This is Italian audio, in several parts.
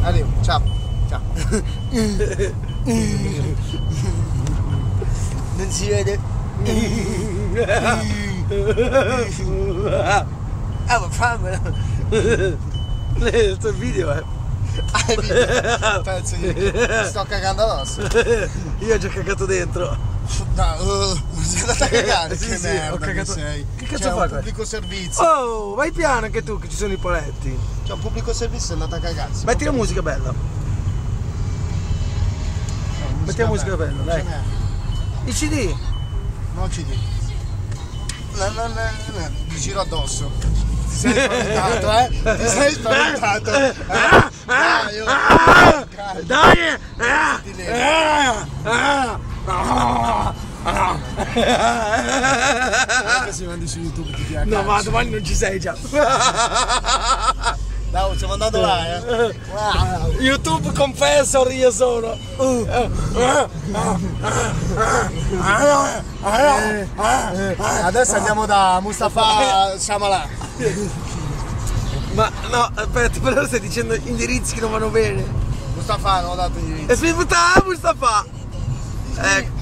Arrivo, ciao. Ciao. Non si vede. Ah, ma fammelo. Il tuo video è. Pezzo io. Mi sto cagando addosso. Io ho già cagato dentro. No, sei andato a cagare, Sì, che sì, merda ho cagato. che sei. Che cazzo C'è fai un qua? pubblico servizio. Oh, vai piano anche tu che ci sono i poletti. C'è un pubblico servizio, è andato a cagarsi. Metti la musica bella. Metti la musica bella, dai. Il CD. No CD. No. Ti giro addosso. Ti sei spaventato, Ti sei spaventato. Dai! Ti levo. Anche se mandi su YouTube ti piace. No, ma domani non ci sei già. Dai, stiamo andando là, Wow. YouTube confessor io sono. Adesso andiamo da Mustafa Shamalà. Ma no, aspetta, però stai dicendo indirizzi che non vanno bene. Mustafa non ho dato gli E si Mustafa! Ecco.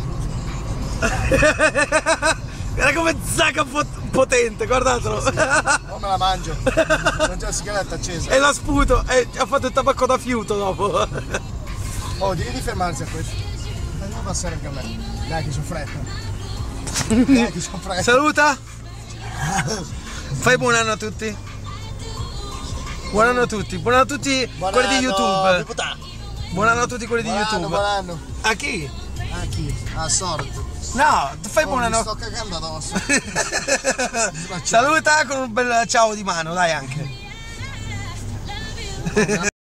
Guarda come zacca potente, guardatelo. Non me la mangio. Non c'è la sigaretta accesa. E la sputo e ha fatto il tabacco da fiuto dopo. Oh, devi di fermarsi a questo. Devi passare anche a me. Dai che c'ho fretta. Saluta. Fai buon anno a tutti. Buon anno a tutti. Buon anno a tutti quelli di YouTube. Buon anno a tutti quelli di YouTube. Buon anno. A chi? A chi? A Sordo. No, fai buon anno. Mi sto cagando addosso. Saluta con un bel ciao di mano, dai anche.